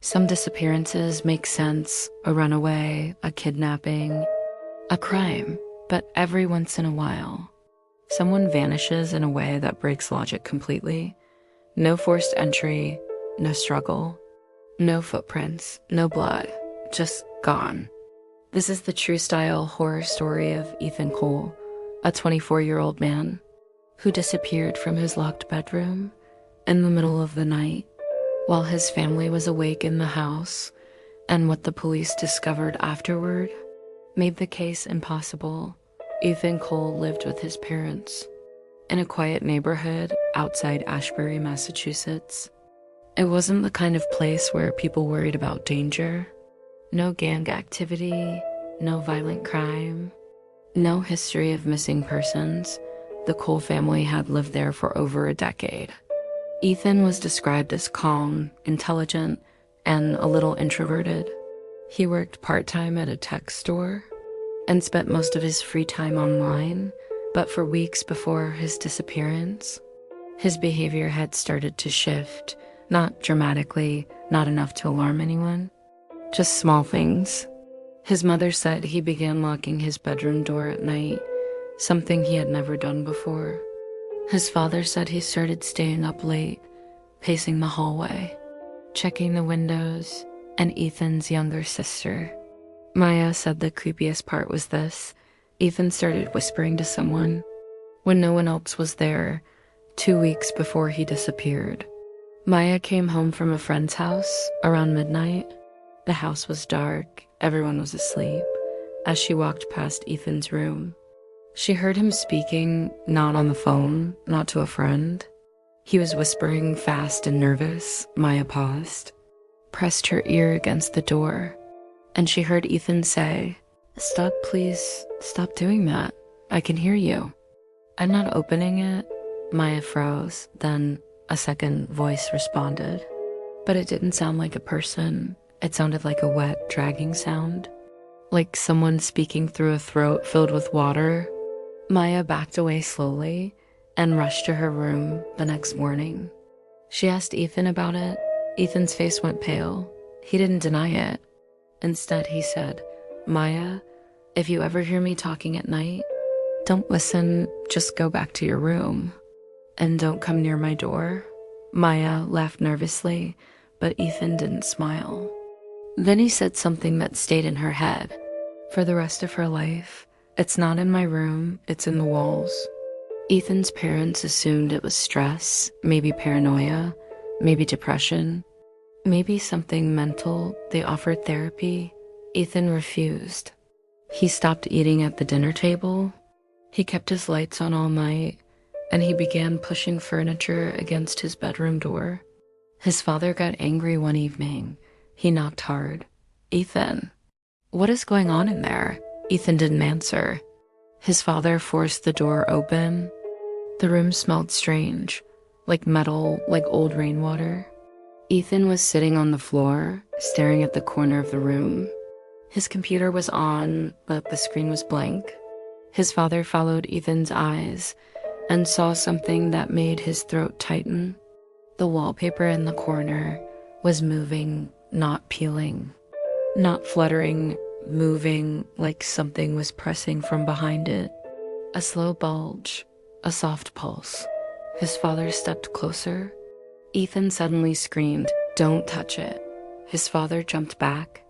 Some disappearances make sense, a runaway, a kidnapping, a crime, but every once in a while, someone vanishes in a way that breaks logic completely. No forced entry, no struggle, no footprints, no blood, just gone. This is the true style horror story of Ethan Cole, a 24-year-old man who disappeared from his locked bedroom in the middle of the night while his family was awake in the house, and what the police discovered afterward made the case impossible. Ethan Cole lived with his parents in a quiet neighborhood outside Ashbury, Massachusetts. It wasn't the kind of place where people worried about danger. No gang activity, no violent crime, no history of missing persons. The Cole family had lived there for over a decade. Ethan was described as calm, intelligent, and a little introverted. He worked part-time at a tech store and spent most of his free time online, but for weeks before his disappearance, his behavior had started to shift, not dramatically, not enough to alarm anyone, just small things. His mother said he began locking his bedroom door at night, something he had never done before. His father said he started staying up late, pacing the hallway, checking the windows, and Ethan's younger sister, Maya, said the creepiest part was this: Ethan started whispering to someone when no one else was there, 2 weeks before he disappeared. Maya came home from a friend's house around midnight. The house was dark, everyone was asleep. As she walked past Ethan's room, she heard him speaking, not on the phone, not to a friend. He was whispering fast and nervous. Maya paused, pressed her ear against the door, and she heard Ethan say, "Stop, please, stop doing that. I can hear you." "I'm not opening it." Maya froze, then a second voice responded. But it didn't sound like a person. It sounded like a wet, dragging sound, like someone speaking through a throat filled with water. Maya backed away slowly and rushed to her room the next morning. She asked Ethan about it. Ethan's face went pale. He didn't deny it. Instead, he said, "Maya, if you ever hear me talking at night, don't listen, just go back to your room. And don't come near my door." Maya laughed nervously, but Ethan didn't smile. Then he said something that stayed in her head for the rest of her life. "It's not in my room, it's in the walls." Ethan's parents assumed it was stress, maybe paranoia, maybe depression, maybe something mental. They offered therapy. Ethan refused. He stopped eating at the dinner table. He kept his lights on all night, and he began pushing furniture against his bedroom door. His father got angry one evening. He knocked hard. "Ethan, what is going on in there?" Ethan didn't answer. His father forced the door open. The room smelled strange, like metal, like old rainwater. Ethan was sitting on the floor, staring at the corner of the room. His computer was on, but the screen was blank. His father followed Ethan's eyes and saw something that made his throat tighten. The wallpaper in the corner was moving, not peeling, not fluttering, moving like something was pressing from behind it. A slow bulge, a soft pulse. His father stepped closer. Ethan suddenly screamed, "Don't touch it." His father jumped back.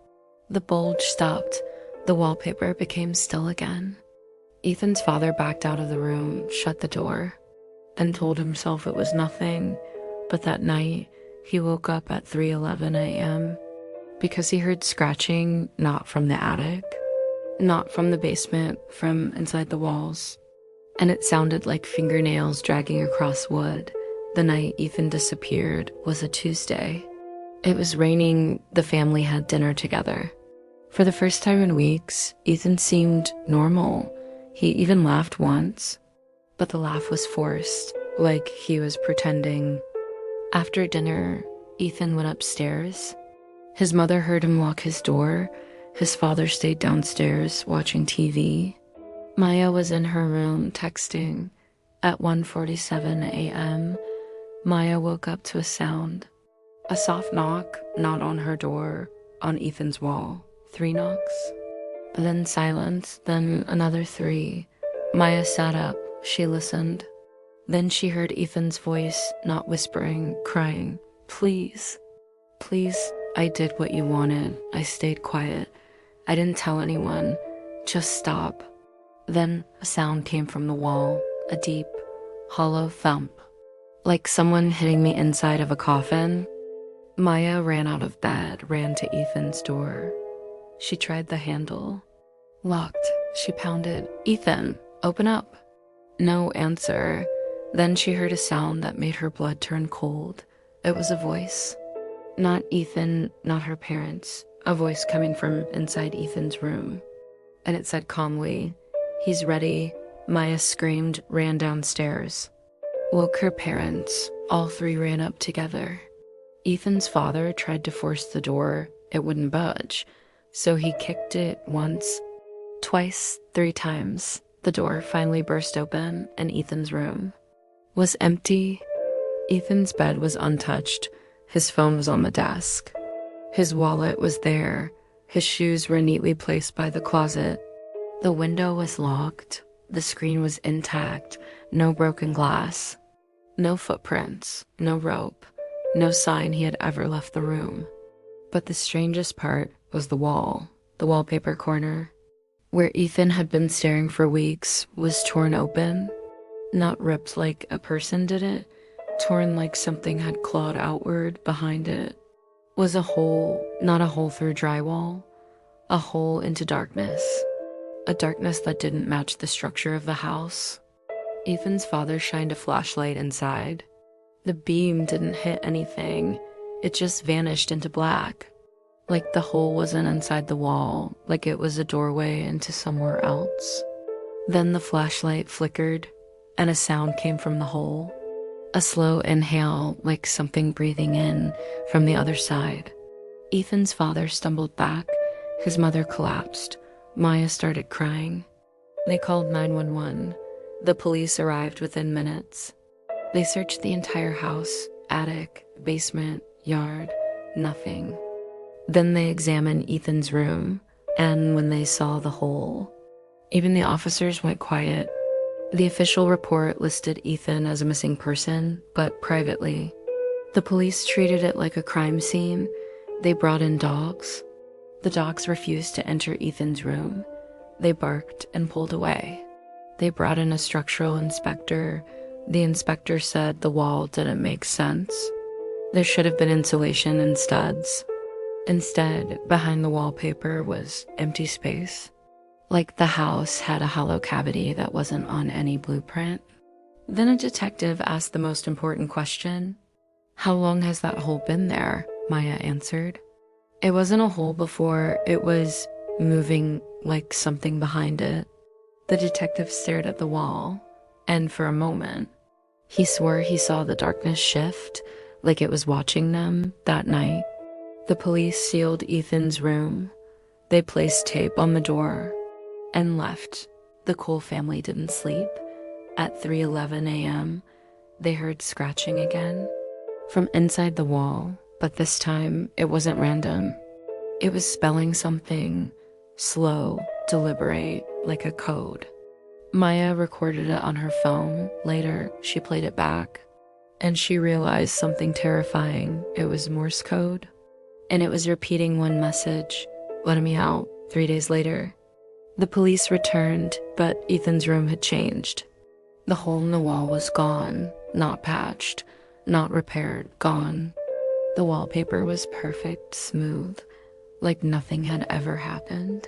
The bulge stopped. The wallpaper became still again. Ethan's father backed out of the room, shut the door, and told himself it was nothing. But that night, he woke up at 3:11 a.m. because he heard scratching, not from the attic, not from the basement, from inside the walls. And it sounded like fingernails dragging across wood. The night Ethan disappeared was a Tuesday. It was raining. The family had dinner together. For the first time in weeks, Ethan seemed normal. He even laughed once, but the laugh was forced, like he was pretending. After dinner, Ethan went upstairs. His mother heard him lock his door. His father stayed downstairs watching TV. Maya was in her room texting. At 1:47 a.m., Maya woke up to a sound. A soft knock, not on her door, on Ethan's wall. 3 knocks. Then silence, then another 3. Maya sat up. She listened. Then she heard Ethan's voice, not whispering, crying. Please. Please, I did what you wanted. I stayed quiet. I didn't tell anyone. Just stop. Then a sound came from the wall, a deep, hollow thump, like someone hitting me inside of a coffin. Maya ran out of bed, ran to Ethan's door. She tried the handle. Locked. She pounded. Ethan, open up. No answer. Then she heard a sound that made her blood turn cold. It was a voice. Not Ethan, not her parents. A voice coming from inside Ethan's room. And it said calmly, "He's ready." Maya screamed, ran downstairs. Woke her parents. All 3 ran up together. Ethan's father tried to force the door. It wouldn't budge. So he kicked it once, twice, 3 times. The door finally burst open, and Ethan's room was empty. Ethan's bed was untouched. His phone was on the desk. His wallet was there. His shoes were neatly placed by the closet. The window was locked. The screen was intact. No broken glass. No footprints. No rope. No sign he had ever left the room. But the strangest part was the wall. The wallpaper corner, where Ethan had been staring for weeks, was torn open. Not ripped like a person did it. Torn like something had clawed outward. Behind it was a hole, not a hole through drywall, a hole into darkness. A darkness that didn't match the structure of the house. Ethan's father shined a flashlight inside. The beam didn't hit anything. It just vanished into black. Like the hole wasn't inside the wall, like it was a doorway into somewhere else. Then the flashlight flickered, and a sound came from the hole. A slow inhale, like something breathing in from the other side. Ethan's father stumbled back. His mother collapsed. Maya started crying. They called 911. The police arrived within minutes. They searched the entire house, attic, basement, yard, nothing. Then they examined Ethan's room, and when they saw the hole, even the officers went quiet. The official report listed Ethan as a missing person, but privately. The police treated it like a crime scene. They brought in dogs. The dogs refused to enter Ethan's room. They barked and pulled away. They brought in a structural inspector. The inspector said the wall didn't make sense. There should have been insulation and studs. Instead, behind the wallpaper was empty space. Like the house had a hollow cavity that wasn't on any blueprint. Then a detective asked the most important question. How long has that hole been there? Maya answered. It wasn't a hole before, it was moving like something behind it. The detective stared at the wall, and for a moment, he swore he saw the darkness shift, like it was watching them that night. The police sealed Ethan's room. They placed tape on the door and left. The Cole family didn't sleep. At 3:11 a.m., they heard scratching again from inside the wall, but this time it wasn't random. It was spelling something slow, deliberate, like a code. Maya recorded it on her phone. Later, she played it back, and she realized something terrifying. It was Morse code, and it was repeating one message, "Let me out," 3 days later. The police returned, but Ethan's room had changed. The hole in the wall was gone, not patched, not repaired, gone. The wallpaper was perfect, smooth, like nothing had ever happened.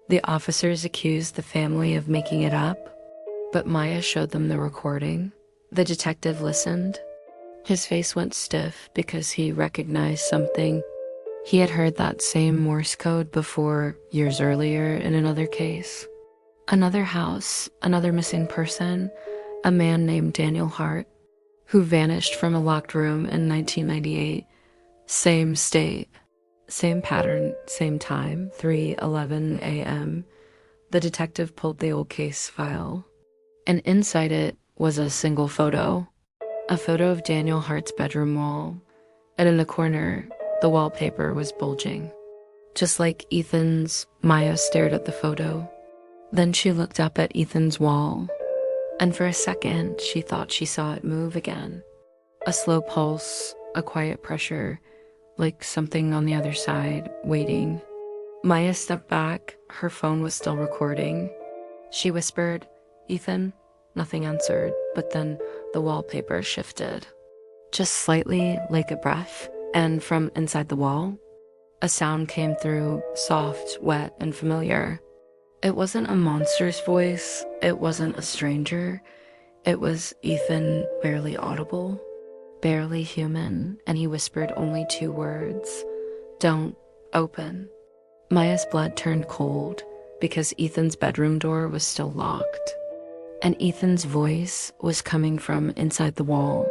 The officers accused the family of making it up, but Maya showed them the recording. The detective listened. His face went stiff because he recognized something. He had heard that same Morse code before, years earlier, in another case. Another house, another missing person, a man named Daniel Hart, who vanished from a locked room in 1998. Same state, same pattern, same time, 3:11 a.m. The detective pulled the old case file, and inside it was a single photo. A photo of Daniel Hart's bedroom wall, and in the corner, the wallpaper was bulging. Just like Ethan's, Maya stared at the photo. Then she looked up at Ethan's wall, and for a second, she thought she saw it move again. A slow pulse, a quiet pressure, like something on the other side, waiting. Maya stepped back. Her phone was still recording. She whispered, "Ethan?" Nothing answered, but then the wallpaper shifted. Just slightly, like a breath, and from inside the wall, a sound came through, soft, wet, and familiar. It wasn't a monster's voice. It wasn't a stranger. It was Ethan, barely audible, barely human, and he whispered only 2 words. "Don't open." Maya's blood turned cold because Ethan's bedroom door was still locked. And Ethan's voice was coming from inside the wall.